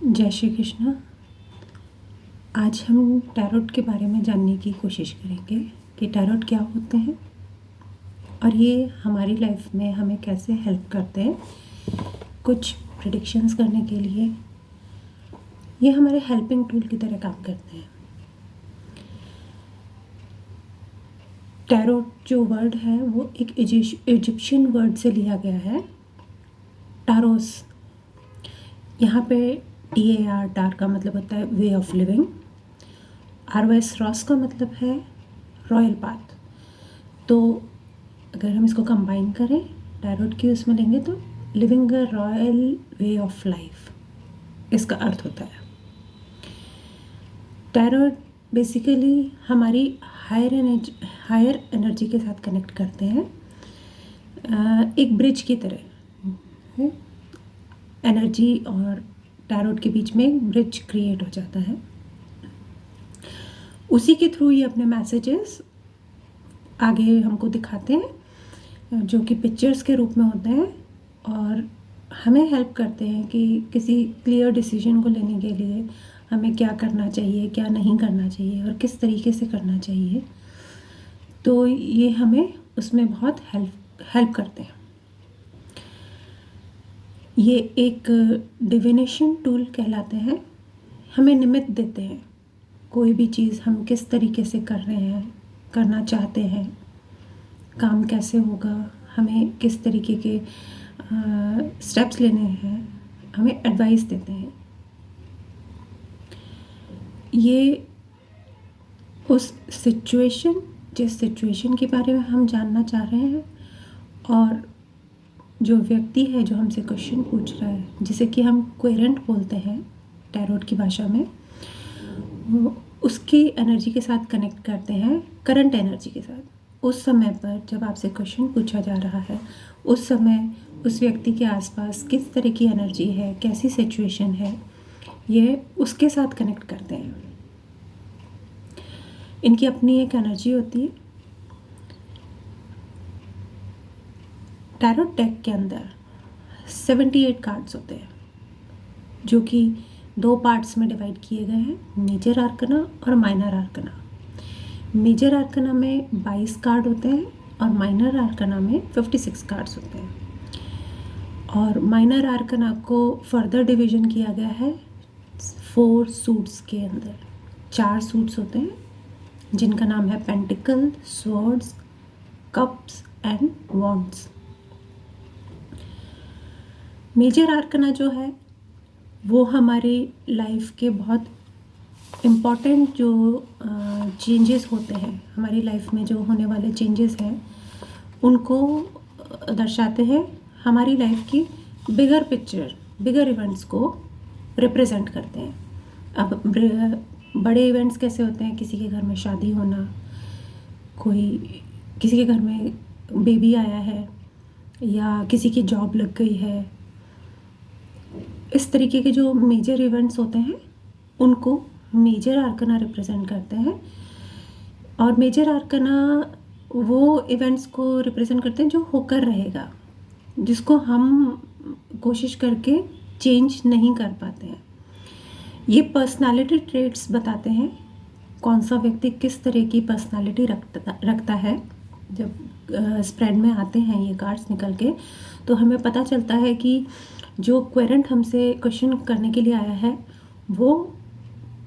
जय श्री कृष्ण। आज हम टैरोट के बारे में जानने की कोशिश करेंगे कि टैरोट क्या होते हैं और ये हमारी लाइफ में हमें कैसे हेल्प करते हैं कुछ प्रेडिक्शंस करने के लिए। ये हमारे हेल्पिंग टूल की तरह काम करते हैं। टैरोट जो वर्ड है वो एक इजिप्शियन वर्ड से लिया गया है, टारोस। यहाँ पे TAR टार का मतलब होता है way of living. ROS Ross का मतलब है रॉयल पाथ। तो अगर हम इसको कंबाइन करें टैरोट की उसमें लेंगे तो living a royal way of life, इसका अर्थ होता है। टैरोट बेसिकली हमारी हायर एनर्जी के साथ कनेक्ट करते हैं, एक ब्रिज की तरह है। एनर्जी और टैरोट के बीच में एक ब्रिज क्रिएट हो जाता है। उसी के थ्रू ये अपने मैसेजेस आगे हमको दिखाते हैं, जो कि पिक्चर्स के रूप में होते हैं और हमें हेल्प करते हैं कि किसी क्लियर डिसीजन को लेने के लिए हमें क्या करना चाहिए, क्या नहीं करना चाहिए और किस तरीके से करना चाहिए। तो ये हमें उसमें बहुत हेल्प करते हैं। ये एक डिविनेशन टूल कहलाते हैं। हमें निमित्त देते हैं, कोई भी चीज़ हम किस तरीके से कर रहे हैं, करना चाहते हैं, काम कैसे होगा, हमें किस तरीके के स्टेप्स लेने हैं, हमें एडवाइस देते हैं। ये उस जिस सिचुएशन के बारे में हम जानना चाह रहे हैं और जो व्यक्ति है जो हमसे क्वेश्चन पूछ रहा है, जिसे कि हम क्वेरेंट बोलते हैं टैरोट की भाषा में, वो उसकी एनर्जी के साथ कनेक्ट करते हैं, करंट एनर्जी के साथ। उस समय पर जब आपसे क्वेश्चन पूछा जा रहा है, उस समय उस व्यक्ति के आसपास किस तरह की एनर्जी है, कैसी सिचुएशन है, ये उसके साथ कनेक्ट करते हैं। इनकी अपनी एक एनर्जी होती है। टैरोट डेक के अंदर 78 कार्ड्स होते हैं, जो कि 2 पार्ट्स में डिवाइड किए गए हैं, मेजर आर्कना और माइनर आर्कना। मेजर आर्कना में 22 कार्ड होते हैं और माइनर आर्कना में 56 कार्ड्स होते हैं। और माइनर आर्कना को फर्दर डिवीजन किया गया है 4 सूट्स के अंदर। 4 सूट्स होते हैं जिनका नाम है pentacle, swords, cups and wands. Major arcana जो है वो हमारी लाइफ के बहुत इम्पॉर्टेंट जो चेंजेस होते हैं, हमारी लाइफ में जो होने वाले चेंजेस हैं उनको दर्शाते हैं। हमारी लाइफ की बिगर पिक्चर, बिगर इवेंट्स को रिप्रेजेंट करते हैं। अब बड़े इवेंट्स कैसे होते हैं, किसी के घर में शादी होना, किसी के घर में बेबी आया है या किसी की जॉब लग गई है, इस तरीके के जो मेजर इवेंट्स होते हैं उनको मेजर आर्कना रिप्रेजेंट करते हैं। और मेजर आर्कना वो इवेंट्स को रिप्रेजेंट करते हैं जो होकर रहेगा, जिसको हम कोशिश करके चेंज नहीं कर पाते हैं। ये पर्सनालिटी ट्रेट्स बताते हैं, कौन सा व्यक्ति किस तरह की पर्सनालिटी रखता है। जब स्प्रेड में आते हैं ये कार्ड्स निकल के, तो हमें पता चलता है कि जो क्वेरेंट हमसे क्वेश्चन करने के लिए आया है वो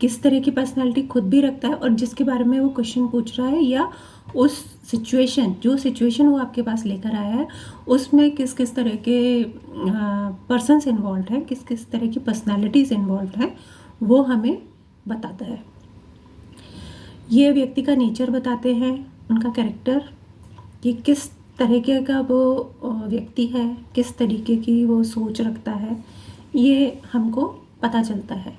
किस तरह की पर्सनालिटी खुद भी रखता है, और जिसके बारे में वो क्वेश्चन पूछ रहा है या उस जो सिचुएशन वो आपके पास लेकर आया है उसमें किस किस तरह के पर्सन्स इन्वॉल्व हैं, किस किस तरह की पर्सनालिटीज़ इन्वॉल्व हैं, वो हमें बताता है। ये व्यक्ति का नेचर बताते हैं, उनका कैरेक्टर, कि किस तरीके का वो व्यक्ति है, किस तरीके की वो सोच रखता है, ये हमको पता चलता है।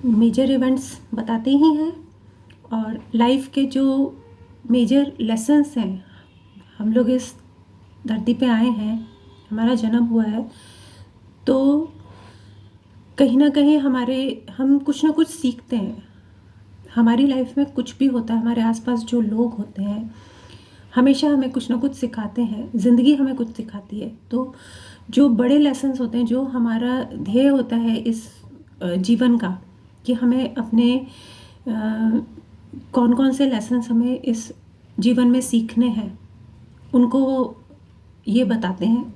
मेजर इवेंट्स बताते ही हैं और लाइफ के जो मेजर लेसन्स हैं, हम लोग इस धरती पे आए हैं, हमारा जन्म हुआ है, तो कहीं ना कहीं हम कुछ ना कुछ सीखते हैं। हमारी लाइफ में कुछ भी होता है, हमारे आसपास जो लोग होते हैं हमेशा हमें कुछ ना कुछ सिखाते हैं, ज़िंदगी हमें कुछ सिखाती है। तो जो बड़े लेसन्स होते हैं, जो हमारा ध्येय होता है इस जीवन का, कि हमें अपने कौन कौन से लेसन्स हमें इस जीवन में सीखने हैं, उनको ये बताते हैं।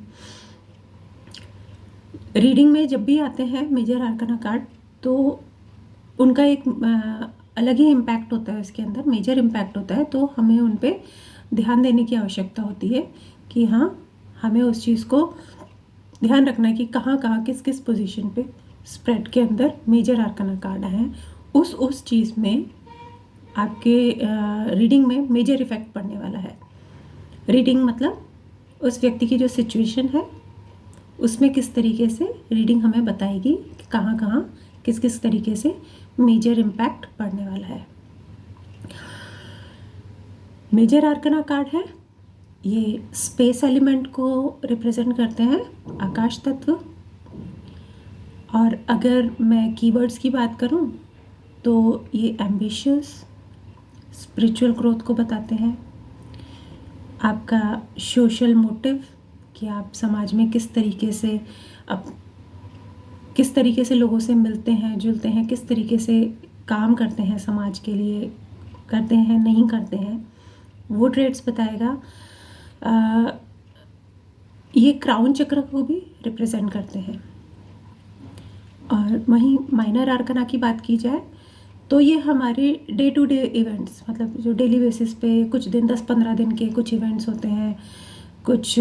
रीडिंग में जब भी आते हैं मेजर आर्कना कार्ड, तो उनका एक अलग ही इम्पैक्ट होता है, इसके अंदर मेजर इम्पैक्ट होता है। तो हमें उन पे ध्यान देने की आवश्यकता होती है कि हाँ, हमें उस चीज़ को ध्यान रखना है कि कहाँ कहाँ किस किस पोजीशन पे स्प्रेड के अंदर मेजर आर्कना कार्ड हैं, उस चीज़ में आपके रीडिंग में मेजर इफ़ेक्ट पड़ने वाला है। रीडिंग मतलब उस व्यक्ति की जो सिचुएशन है उसमें किस तरीके से रीडिंग हमें बताएगी कि कहाँ कहाँ किस किस तरीके से मेजर इम्पैक्ट पड़ने वाला है। मेजर आर्कना कार्ड है, ये स्पेस एलिमेंट को रिप्रेजेंट करते हैं, आकाश तत्व। और अगर मैं कीवर्ड्स की बात करूं तो ये एम्बिशियस, स्पिरिचुअल ग्रोथ को बताते हैं। आपका सोशल मोटिव, कि आप समाज में किस तरीके से लोगों से मिलते हैं, जुलते हैं, किस तरीके से काम करते हैं, समाज के लिए करते हैं, नहीं करते हैं, वो ट्रेड्स बताएगा। ये क्राउन चक्र को भी रिप्रेजेंट करते हैं। और वहीं माइनर आर्कना की बात की जाए तो ये हमारे डे टू डे इवेंट्स, मतलब जो डेली बेसिस पे कुछ दिन 10-15 दिन के कुछ इवेंट्स होते हैं, कुछ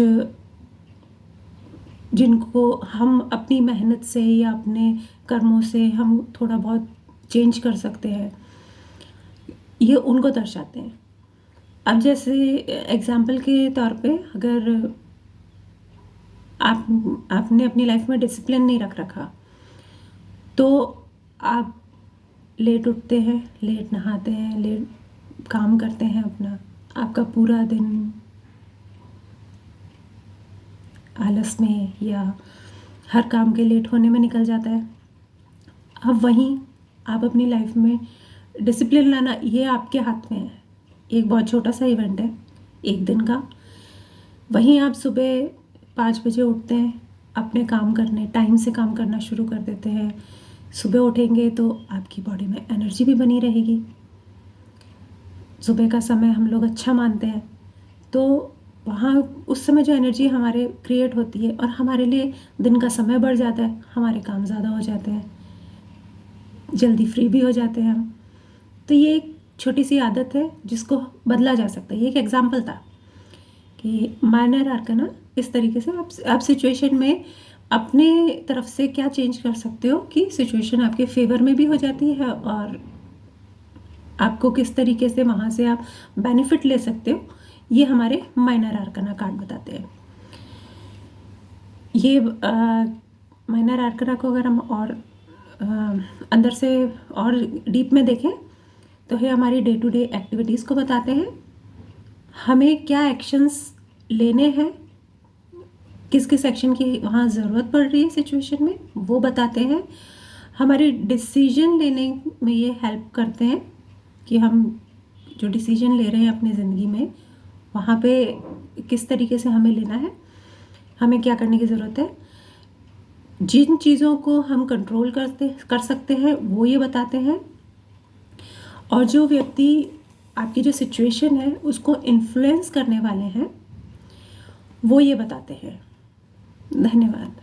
जिनको हम अपनी मेहनत से या अपने कर्मों से हम थोड़ा बहुत चेंज कर सकते हैं, ये उनको दर्शाते हैं। अब जैसे एग्जाम्पल के तौर पे, अगर आपने अपनी लाइफ में डिसिप्लिन नहीं रखा, तो आप लेट उठते हैं, लेट नहाते हैं, लेट काम करते हैं अपना, आपका पूरा दिन आलस में या हर काम के लेट होने में निकल जाता है। अब वहीं आप अपनी लाइफ में डिसिप्लिन लाना, ये आपके हाथ में है। एक बहुत छोटा सा इवेंट है, एक दिन का। वहीं आप सुबह 5 बजे उठते हैं, अपने काम करने, टाइम से काम करना शुरू कर देते हैं। सुबह उठेंगे तो आपकी बॉडी में एनर्जी भी बनी रहेगी। सुबह का समय हम लोग अच्छा मानते हैं, तो वहाँ उस समय जो एनर्जी हमारे क्रिएट होती है और हमारे लिए दिन का समय बढ़ जाता है, हमारे काम ज़्यादा हो जाते हैं, जल्दी फ्री भी हो जाते हैं हम। तो ये एक छोटी सी आदत है जिसको बदला जा सकता है। ये एक एग्जाम्पल था कि माइनर आर्कना इस तरीके से आप सिचुएशन में अपने तरफ से क्या चेंज कर सकते हो कि सिचुएशन आपके फेवर में भी हो जाती है, और आपको किस तरीके से वहाँ से आप बेनिफिट ले सकते हो, ये हमारे माइनर आर्कना कार्ड बताते हैं। ये माइनर आर्कना को अगर हम और अंदर से और डीप में देखें तो ये हमारी डे टू डे एक्टिविटीज़ को बताते हैं, हमें क्या एक्शंस लेने हैं, किस किस एक्शन की वहाँ ज़रूरत पड़ रही है सिचुएशन में, वो बताते हैं। हमारे डिसीजन लेने में ये हेल्प करते हैं कि हम जो डिसीजन ले रहे हैं अपनी ज़िंदगी में, वहाँ पे किस तरीके से हमें लेना है, हमें क्या करने की ज़रूरत है। जिन चीज़ों को हम कंट्रोल कर सकते हैं वो ये बताते हैं, और जो व्यक्ति आपकी जो सिचुएशन है उसको इन्फ्लुएंस करने वाले हैं वो ये बताते हैं। धन्यवाद।